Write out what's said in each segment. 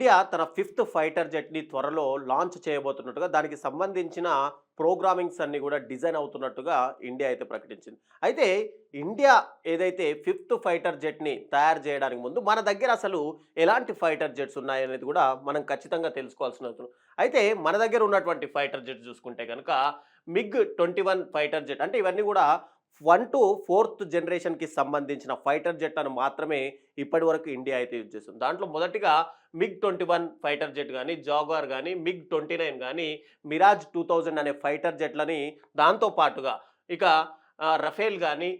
India తన fifth fighter జెట్‌ని త్వరలో launch చేయబోతున్నట్టుగా, దానికి సంబంధించిన ప్రోగ్రామింగ్స్ అన్నీ కూడా డిజైన్ అవుతున్నట్టుగా ఇండియా అయితే ప్రకటించింది. అయితే ఇండియా ఏదైతే ఫిఫ్త్ ఫైటర్ జెట్‌ని తయారు చేయడానికి ముందు మన దగ్గర అసలు ఎలాంటి ఫైటర్ జెట్స్ ఉన్నాయనేది కూడా మనం ఖచ్చితంగా తెలుసుకోవాల్సిన అవసరం. అయితే మన దగ్గర ఉన్నటువంటి ఫైటర్ జెట్ చూసుకుంటే గనుక మిగ్-21 ఫైటర్ జెట్, అంటే ఇవన్నీ కూడా 1-4th జనరేషన్‌కి సంబంధించిన ఫైటర్ జెట్‌లను మాత్రమే ఇప్పటివరకు ఇండియా అయితే యూజ్ చేస్తుంది. దాంట్లో మొదటిగా మిగ్-21 ఫైటర్ జెట్ గాని, జాగ్వార్ గాని, మిగ్-29 గాని, మిరాజ్ 2000 అనే ఫైటర్ జెట్‌లని, దాంతో పాటుగా ఇక రఫేల్ గాని,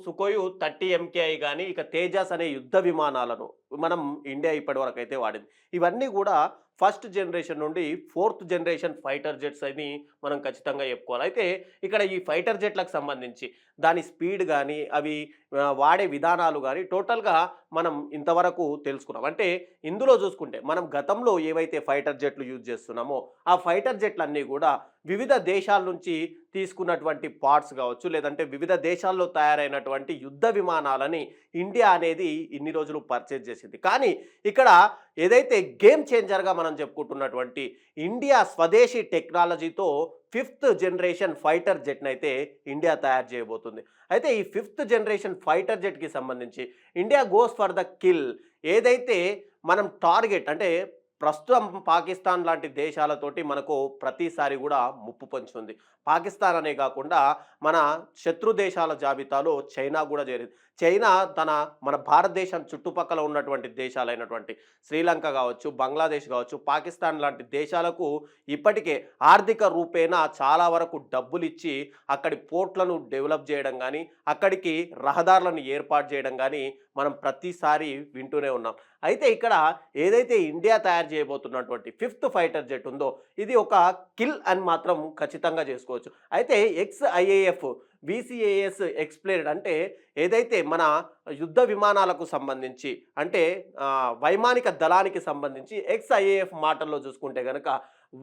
సుఖోయు 30 ఎంకేఐ గాని, ఇక తేజాస్ అనే యుద్ధ విమానాలను మనం ఇండియా ఇప్పటివరకైతే వాడింది. ఇవన్నీ గూడా ఫస్ట్ జనరేషన్ నుండి 4th జనరేషన్ ఫైటర్ జెట్స్ అని మనం ఖచ్చితంగా చెప్పుకోవాలి. అయితే ఇక్కడ ఈ ఫైటర్ జెట్‌లకు సంబంధించి దాని స్పీడ్ గాని, అవి వాడే విధానాలు గాని టోటల్‌గా మనం ఇంతవరకు తెలుసుకున్నాం. అంటే ఇందులో చూసుకుంటే మనం గతంలో ఏవైతే ఫైటర్ జెట్‌లు యూజ్ చేస్తున్నామో, ఆ ఫైటర్ జెట్‌లన్నీ గూడా వివిధ దేశాల నుంచి తీసుకున్నటువంటి పార్ట్స్ కావచ్చు, లేదంటే వివిధ దేశాల్లో తయారైనటువంటి యుద్ధ విమానాలని ఇండియా అనేది ఇన్ని రోజులు పర్చేజ్ చేసింది. కానీ ఇక్కడ ఏదైతే గేమ్ చేంజర్‌గా మనం చెప్పుకుంటున్నటువంటి ఇండియా స్వదేశీ టెక్నాలజీతో ఫిఫ్త్ జనరేషన్ ఫైటర్ జెట్‌నైతే ఇండియా తయారు చేయబోతుంది. అయితే ఈ ఫిఫ్త్ జనరేషన్ ఫైటర్ జెట్‌కి సంబంధించి India goes for the kill. ఏదైతే మనం టార్గెట్, అంటే ప్రస్తుతం పాకిస్తాన్ లాంటి దేశాలతోటి మనకు ప్రతిసారి కూడా ముప్పు పొంచి ఉంది. పాకిస్తాన్ అనే కాకుండా మన శత్రు దేశాల జాబితాలో చైనా కూడా చేరింది. చైనా మన భారతదేశం చుట్టుపక్కల ఉన్నటువంటి దేశాలైనటువంటి శ్రీలంక కావచ్చు, బంగ్లాదేశ్ కావచ్చు, పాకిస్తాన్ లాంటి దేశాలకు ఇప్పటికే ఆర్థిక రూపేణా చాలా వరకు డబ్బులిచ్చి అక్కడి పోర్ట్లను డెవలప్ చేయడం కానీ, అక్కడికి రహదారులను ఏర్పాటు చేయడం కానీ మనం ప్రతిసారి వింటూనే ఉన్నాం. అయితే ఇక్కడ ఏదైతే ఇండియా తయారు చేయబోతున్నటువంటి ఫిఫ్త్ ఫైటర్ జెట్ ఉందో, ఇది ఒక కిల్ అని మాత్రం ఖచ్చితంగా చేసుకోవచ్చు. అయితే ఎక్స్ఐఏఎఫ్ విసిఏఎస్ ఎక్స్ప్లెయిన్డ్, అంటే ఏదైతే మన యుద్ధ విమానాలకు సంబంధించి, అంటే వైమానిక దళానికి సంబంధించి ఎక్స్ఐఏఎఫ్ మాటల్లో చూసుకుంటే కనుక,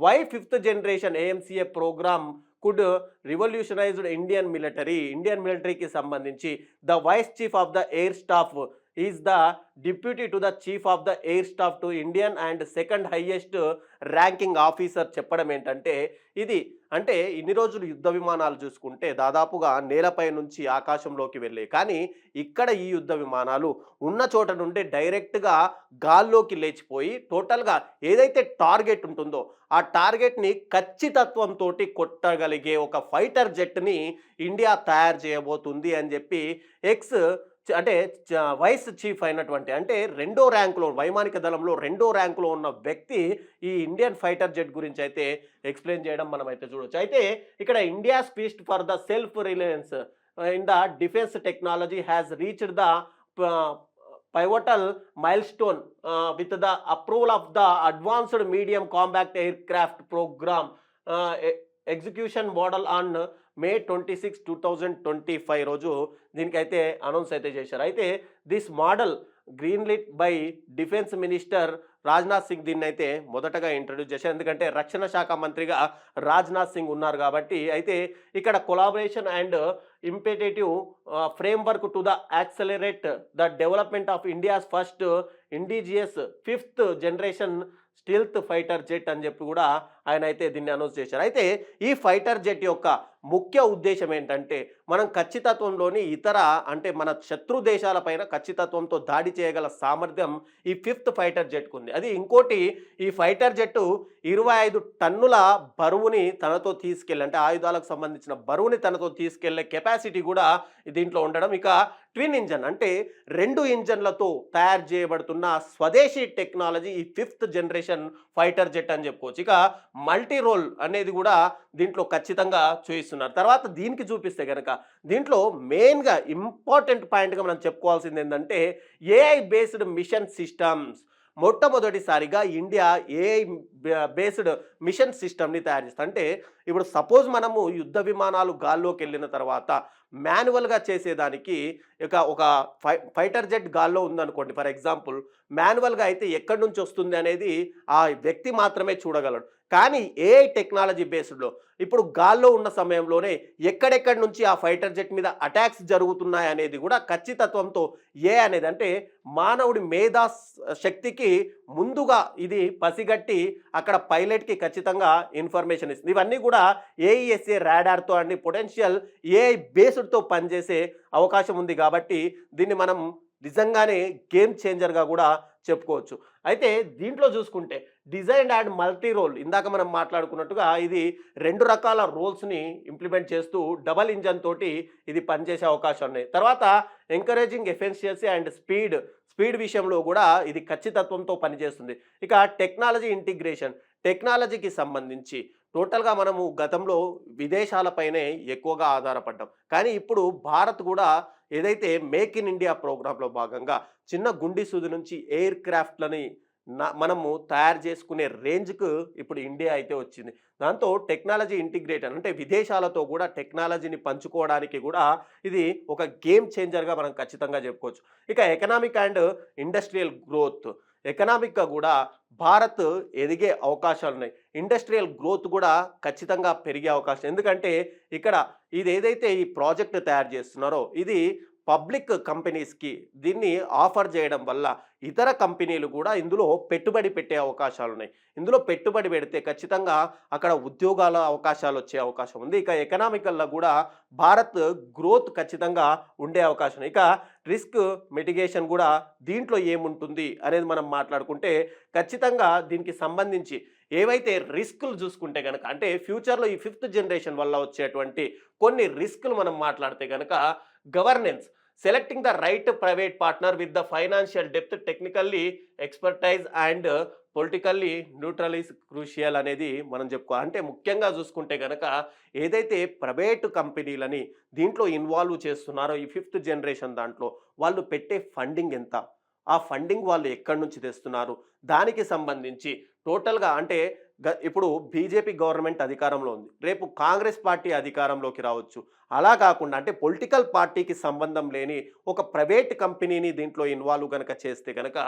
why fifth generation AMCA programme could revolutionised Indian మిలిటరీకి సంబంధించి the vice chief of the air staff is the deputy to the chief of the air staff to Indian and second highest ranking officer చెప్పడం ఏంటంటే, ఇది అంటే ఇన్ని రోజులు యుద్ధ విమానాలు చూసుకుంటే దాదాపుగా నేలపై నుంచి ఆకాశంలోకి వెళ్ళాయి. కానీ ఇక్కడ ఈ యుద్ధ విమానాలు ఉన్న చోట నుండి డైరెక్ట్గా గాల్లోకి లేచిపోయి టోటల్గా ఏదైతే టార్గెట్ ఉంటుందో ఆ టార్గెట్ని ఖచ్చితత్వంతో కొట్టగలిగే ఒక ఫైటర్ జెట్ని ఇండియా తయారు చేయబోతుంది అని చెప్పి అంటే వైస్ చీఫ్ అయినటువంటి, అంటే రెండో ర్యాంకులో వైమానిక దళంలో రెండో ర్యాంకులో ఉన్న వ్యక్తి ఈ ఇండియన్ ఫైటర్ జెట్ గురించి అయితే ఎక్స్ప్లెయిన్ చేయడం మనం అయితే చూడవచ్చు. అయితే ఇక్కడ India quest for the self Reliance in the defence technology has reached the pivotal milestone with the approval of the Advanced Medium Combat Aircraft Program execution model on May 26, 2025 రోజు దీనికైతే అనౌన్స్ అయితే చేశారు. అయితే this model green lit by defence minister Rajnath Singh దీన్ని అయితే మొదటగా introduce చేశారు. ఎందుకంటే రక్షణ శాఖ మంత్రిగా రాజ్నాథ్ సింగ్ ఉన్నారు కాబట్టి. అయితే ఇక్కడ collaboration and imperative framework to the accelerate the development of India's first indigenous fifth generation stealth fighter jet అని చెప్పి కూడా ఆయన అయితే దీన్ని అనౌన్స్ చేశారు. అయితే ఈ ఫైటర్ జెట్ యొక్క ముఖ్య ఉద్దేశం ఏంటంటే, మనం ఖచ్చితత్వంలోని అంటే మన శత్రు దేశాలపైన ఖచ్చితత్వంతో దాడి చేయగల సామర్థ్యం ఈ ఫిఫ్త్ ఫైటర్ జెట్కు ఉంది. అది ఇంకోటి, ఈ ఫైటర్ జెట్టు 25 టన్నుల బరువుని తనతో తీసుకెళ్ళి, అంటే ఆయుధాలకు సంబంధించిన బరువుని తనతో తీసుకెళ్లే కెపాసిటీ కూడా దీంట్లో ఉండడం. ఇక ట్విన్ ఇంజన్, అంటే 2 ఇంజన్లతో తయారు చేయబడుతున్న స్వదేశీ టెక్నాలజీ ఈ ఫిఫ్త్ జనరేషన్ ఫైటర్ జెట్ అని చెప్పుకోవచ్చు. ఇక మల్టీ రోల్ అనేది కూడా దీంట్లో ఖచ్చితంగా చూపిస్తున్నారు. తర్వాత దీనికి చూపిస్తే కనుక దీంట్లో మెయిన్గా ఇంపార్టెంట్ పాయింట్గా మనం చెప్పుకోవాల్సింది ఏంటంటే, ఏఐ బేస్డ్ మిషన్ సిస్టమ్స్. మొట్టమొదటిసారిగా ఇండియా ఏఐ బేస్డ్ మిషన్ సిస్టమ్ని తయారు చేస్తుంది. అంటే ఇప్పుడు సపోజ్ మనము యుద్ధ విమానాలు గాల్లోకి వెళ్ళిన తర్వాత మాన్యువల్గా చేసేదానికి ఒక ఫైటర్ జెట్ గాల్లో ఉందనుకోండి, ఫర్ ఎగ్జాంపుల్ మాన్యువల్గా అయితే ఎక్కడి నుంచి వస్తుంది అనేది ఆ వ్యక్తి మాత్రమే చూడగలడు. కానీ ఏఐ టెక్నాలజీ బేస్డ్లో ఇప్పుడు గాల్లో ఉన్న సమయంలోనే ఎక్కడెక్కడి నుంచి ఆ ఫైటర్ జెట్ మీద అటాక్స్ జరుగుతున్నాయి అనేది కూడా ఖచ్చితత్వంతో అనేది అంటే మానవుడి మేధా శక్తికి ముందుగా ఇది పసిగట్టి అక్కడ పైలట్కి ఖచ్చితంగా ఇన్ఫర్మేషన్ ఇస్తుంది. ఇవన్నీ కూడా ఏఈఎస్ఏ రాడార్తో అన్ని పొటెన్షియల్ ఏఐ బేస్డ్తో పనిచేసే అవకాశం ఉంది. కాబట్టి దీన్ని మనం నిజంగానే గేమ్ చేంజర్గా కూడా చెప్పుకోవచ్చు. అయితే దీంట్లో చూసుకుంటే డిజైన్ అండ్ మల్టీ రోల్, ఇందాక మనం మాట్లాడుకున్నట్టుగా ఇది 2 రకాల రోల్స్ని ఇంప్లిమెంట్ చేస్తూ డబల్ ఇంజన్ తోటి ఇది పనిచేసే అవకాశం ఉన్నాయి. తర్వాత ఎంకరేజింగ్ ఎఫిషియన్సీ అండ్ స్పీడ్ విషయంలో కూడా ఇది ఖచ్చితత్వంతో పనిచేస్తుంది. ఇక టెక్నాలజీ ఇంటిగ్రేషన్, టెక్నాలజీకి సంబంధించి టోటల్గా మనము గతంలో విదేశాలపైనే ఎక్కువగా ఆధారపడ్డాం. కానీ ఇప్పుడు భారత్ కూడా ఏదైతే మేక్ ఇన్ ఇండియా ప్రోగ్రాంలో భాగంగా చిన్న గుండి సూది నుంచి ఎయిర్ క్రాఫ్ట్లని మనము తయారు చేసుకునే రేంజ్కు ఇప్పుడు ఇండియా అయితే వచ్చింది. దాంతో టెక్నాలజీ ఇంటిగ్రేషన్ అంటే విదేశాలతో కూడా టెక్నాలజీని పంచుకోవడానికి కూడా ఇది ఒక గేమ్ చేంజర్గా మనం ఖచ్చితంగా చెప్పుకోవచ్చు. ఇక ఎకనామిక్ అండ్ ఇండస్ట్రియల్ గ్రోత్, ఎకనామిక్గా కూడా భారత్ ఎదిగే అవకాశాలు ఉన్నాయి. ఇండస్ట్రియల్ గ్రోత్ కూడా ఖచ్చితంగా పెరిగే అవకాశం, ఎందుకంటే ఇక్కడ ఇది ఏదైతే ఈ ప్రాజెక్ట్ తయారు చేస్తున్నారో ఇది పబ్లిక్ కంపెనీస్కి దీన్ని ఆఫర్ చేయడం వల్ల ఇతర కంపెనీలు కూడా ఇందులో పెట్టుబడి పెట్టే అవకాశాలు ఉన్నాయి. ఇందులో పెట్టుబడి పెడితే ఖచ్చితంగా అక్కడ ఉద్యోగాల అవకాశాలు వచ్చే అవకాశం ఉంది. ఇక ఎకనామికల్లో కూడా భారత్ గ్రోత్ ఖచ్చితంగా ఉండే అవకాశం ఉంది. ఇక రిస్క్ మిటిగేషన్ కూడా దీంట్లో ఏముంటుంది అనేది మనం మాట్లాడుకుంటే ఖచ్చితంగా దీనికి సంబంధించి ఏవైతే రిస్కులు చూసుకుంటే కనుక, అంటే ఫ్యూచర్లో ఈ 5th జనరేషన్ వల్ల వచ్చేటువంటి కొన్ని రిస్కులు మనం మాట్లాడితే కనుక governance, selecting the right private partner with the financial depth, technically expertise and politically neutral is crucial అనేది మనం చెప్పుకోవాలి. అంటే ముఖ్యంగా చూసుకుంటే కనుక ఏదైతే ప్రైవేటు కంపెనీలని దీంట్లో ఇన్వాల్వ్ చేస్తున్నారో ఈ 5th జనరేషన్ దాంట్లో వాళ్ళు పెట్టే ఫండింగ్ ఎంత, ఆ ఫండింగ్ వాళ్ళు ఎక్కడి నుంచి తెస్తున్నారు, దానికి సంబంధించి టోటల్గా అంటే ఇప్పుడు బీజేపీ గవర్నమెంట్ అధికారంలో ఉంది, రేపు కాంగ్రెస్ పార్టీ అధికారంలోకి రావచ్చు. అలా కాకుండా అంటే పొలిటికల్ పార్టీకి సంబంధం లేని ఒక ప్రైవేట్ కంపెనీని దీంట్లో ఇన్వాల్వ్ కనుక చేస్తే కనుక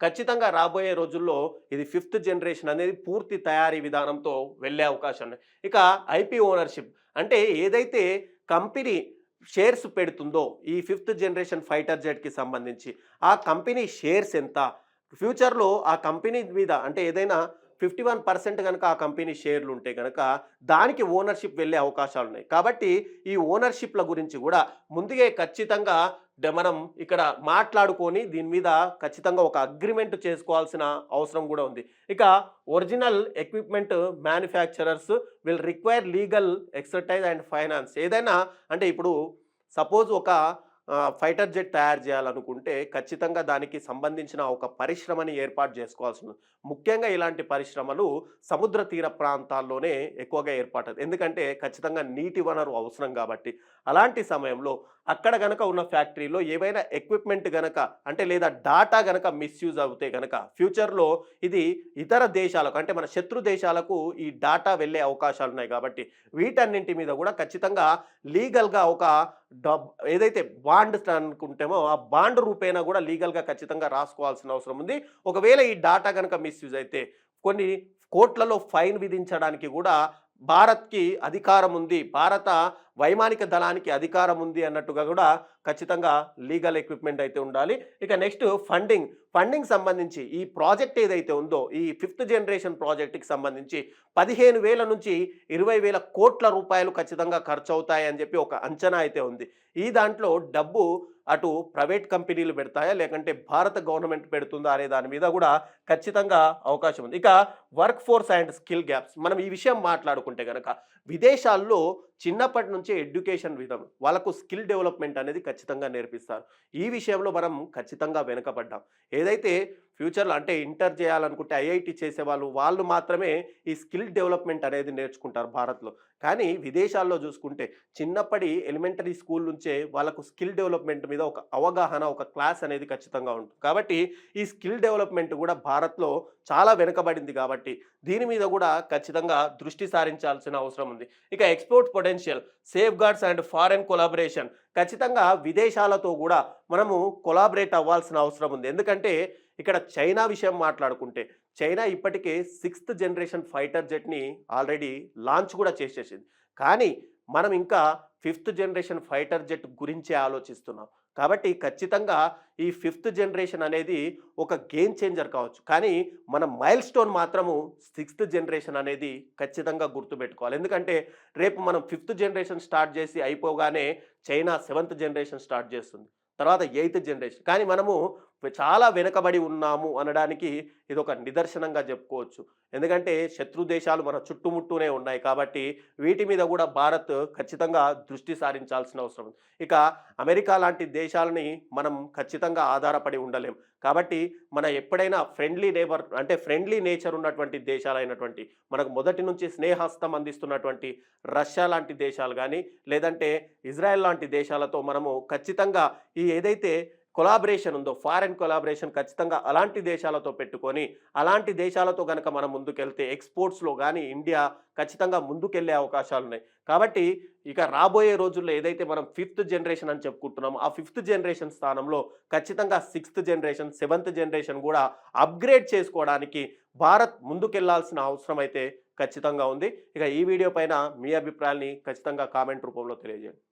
ఖచ్చితంగా రాబోయే రోజుల్లో ఇది 5th జనరేషన్ అనేది పూర్తి తయారీ విధానంతో వెళ్ళే అవకాశం ఉంది. ఇక ఐపీ ఓనర్షిప్ అంటే ఏదైతే కంపెనీ షేర్స్ పెడుతుందో ఈ 5th జనరేషన్ ఫైటర్ జెట్కి సంబంధించి ఆ కంపెనీ షేర్స్ ఎంత, ఫ్యూచర్లో ఆ కంపెనీ మీద అంటే ఏదైనా 51% కనుక ఆ కంపెనీ షేర్లు ఉంటే కనుక దానికి ఓనర్షిప్ వెళ్ళే అవకాశాలు ఉన్నాయి. కాబట్టి ఈ ఓనర్షిప్ల గురించి కూడా ముందుగా ఖచ్చితంగా మనం ఇక్కడ మాట్లాడుకొని దీని మీద ఖచ్చితంగా ఒక అగ్రిమెంట్ చేసుకోవాల్సిన అవసరం కూడా ఉంది. ఇక original equipment manufacturers will require legal expertise and finance. ఏదైనా అంటే ఇప్పుడు సపోజ్ ఒక ఫైటర్ జెట్ తయారు చేయాలనుకుంటే ఖచ్చితంగా దానికి సంబంధించిన ఒక పరిశ్రమని ఏర్పాటు చేసుకోవాల్సి ఉంది. ముఖ్యంగా ఇలాంటి పరిశ్రమలు సముద్ర తీర ప్రాంతాల్లోనే ఎక్కువగా ఏర్పడుతుంది, ఎందుకంటే ఖచ్చితంగా నీటి వనరు అవసరం కాబట్టి. అలాంటి సమయంలో అక్కడ గనక ఉన్న ఫ్యాక్టరీలో ఏవైనా ఎక్విప్మెంట్ గనక అంటే లేదా డాటా గనక మిస్యూజ్ అవుతే గనక ఫ్యూచర్లో ఇది ఇతర దేశాలకు అంటే మన శత్రు దేశాలకు ఈ డాటా వెళ్ళే అవకాశాలు ఉన్నాయి. కాబట్టి వీటన్నింటి మీద కూడా ఖచ్చితంగా లీగల్గా ఒక ఏదైతే బాండ్ అనుకుంటామో ఆ బాండ్ రూపేణా కూడా లీగల్గా ఖచ్చితంగా రాసుకోవాల్సిన అవసరం ఉంది. ఒకవేళ ఈ డాటా కనుక మిస్యూజ్ అయితే కొన్ని కోట్లలో ఫైన్ విధించడానికి కూడా భారత్కి అధికారం ఉంది, భారత వైమానిక దళానికి అధికారం ఉంది అన్నట్టుగా కూడా ఖచ్చితంగా లీగల్ ఎక్విప్మెంట్ అయితే ఉండాలి. ఇక నెక్స్ట్ ఫండింగ్ సంబంధించి ఈ ప్రాజెక్ట్ ఏదైతే ఉందో ఈ 5th జనరేషన్ ప్రాజెక్ట్కి సంబంధించి 15,000 నుంచి 20,000 కోట్ల రూపాయలు ఖచ్చితంగా ఖర్చు అవుతాయని చెప్పి ఒక అంచనా అయితే ఉంది. ఈ దాంట్లో డబ్బు అటు ప్రైవేట్ కంపెనీలు పెడతాయా లేకంటే భారత గవర్నమెంట్ పెడుతుందా అనే దాని మీద కూడా ఖచ్చితంగా అవకాశం ఉంది. ఇక work force and skill gaps, మనం ఈ విషయం మాట్లాడుకుంటే కనుక విదేశాల్లో చిన్నప్పటి నుంచే ఎడ్యుకేషన్ విధానం వాళ్ళకు స్కిల్ డెవలప్మెంట్ అనేది ఖచ్చితంగా నేర్పిస్తారు. ఈ విషయంలో మనం ఖచ్చితంగా వెనుకబడ్డాం. ఏదైతే ఫ్యూచర్లో అంటే ఇంటర్ చేయాలనుకుంటే ఐఐటి చేసే వాళ్ళు మాత్రమే ఈ స్కిల్ డెవలప్మెంట్ అనేది నేర్చుకుంటారు భారత్లో. కానీ విదేశాల్లో చూసుకుంటే చిన్నప్పటి ఎలిమెంటరీ స్కూల్ నుంచే వాళ్ళకు స్కిల్ డెవలప్మెంట్ మీద ఒక అవగాహన ఒక క్లాస్ అనేది ఖచ్చితంగా ఉంటుంది. కాబట్టి ఈ స్కిల్ డెవలప్మెంట్ కూడా భారత్లో చాలా వెనుకబడింది. కాబట్టి దీని మీద కూడా ఖచ్చితంగా దృష్టి సారించాల్సిన అవసరం ఉంది. ఇక export potential, safe guards and foreign collaboration, ఖచ్చితంగా విదేశాలతో కూడా మనము కొలాబరేట్ అవ్వాల్సిన అవసరం ఉంది. ఎందుకంటే ఇక్కడ చైనా విషయం మాట్లాడుకుంటే, చైనా ఇప్పటికే 6థ్ జనరేషన్ ఫైటర్ జెట్‌ని ఆల్రెడీ లాంచ్ కూడా చేసేసింది. కానీ మనం ఇంకా 5థ్ జనరేషన్ ఫైటర్ జెట్ గురించే ఆలోచిస్తున్నాం. కాబట్టి ఖచ్చితంగా ఈ 5థ్ జనరేషన్ అనేది ఒక గేమ్ చేంజర్ కావచ్చు. కానీ మన మైల్‌స్టోన్ మాత్రము 6థ్ జనరేషన్ అనేది ఖచ్చితంగా గుర్తుపెట్టుకోవాలి. ఎందుకంటే రేపు మనం 5థ్ జనరేషన్ స్టార్ట్ చేసి అయిపోగానే చైనా 7థ్ జనరేషన్ స్టార్ట్ చేస్తుంది. తర్వాత 8థ్ జనరేషన్. కానీ మనము చాలా వెనకబడి ఉన్నాము అనడానికి ఇదొక నిదర్శనంగా చెప్పుకోవచ్చు. ఎందుకంటే శత్రు దేశాలు మన చుట్టుముట్టూనే ఉన్నాయి కాబట్టి వీటి మీద కూడా భారత్ ఖచ్చితంగా దృష్టి సారించాల్సిన అవసరం ఉంది. ఇక అమెరికా లాంటి దేశాలని మనం ఖచ్చితంగా ఆధారపడి ఉండలేం. కాబట్టి మన ఎప్పుడైనా ఫ్రెండ్లీ నేబర్ అంటే ఫ్రెండ్లీ నేచర్ ఉన్నటువంటి దేశాలైనటువంటి మనకు మొదటి నుంచి స్నేహస్తం అందిస్తున్నటువంటి రష్యా లాంటి దేశాలు గానీ, లేదంటే ఇజ్రాయెల్ లాంటి దేశాలతో మనము ఖచ్చితంగా ఈ ఏదైతే కొలాబరేషన్ ఉందో ఫారెన్ కొలాబరేషన్ ఖచ్చితంగా అలాంటి దేశాలతో పెట్టుకొని, అలాంటి దేశాలతో గనక మనం ముందుకెళ్తే ఎక్స్‌పోర్ట్స్‌లో గానీ ఇండియా ఖచ్చితంగా ముందుకెళ్ళే అవకాశాలున్నాయి. కాబట్టి ఇక రాబోయే రోజుల్లో ఏదైతే మనం 5థ్ జనరేషన్ అని చెప్పుకుంటున్నామో, ఆ 5థ్ జనరేషన్ స్థానంలో ఖచ్చితంగా 6థ్ జనరేషన్, 7థ్ జనరేషన్ గూడా అప్‌గ్రేడ్ చేసుకోవడానికి భారత్ ముందుకెళ్లాల్సిన అవసరం అయితే ఖచ్చితంగా ఉంది. ఇక ఈ వీడియో పైన మీ అభిప్రాయాల్ని ఖచ్చితంగా కామెంట్ రూపంలో తెలియజేయండి.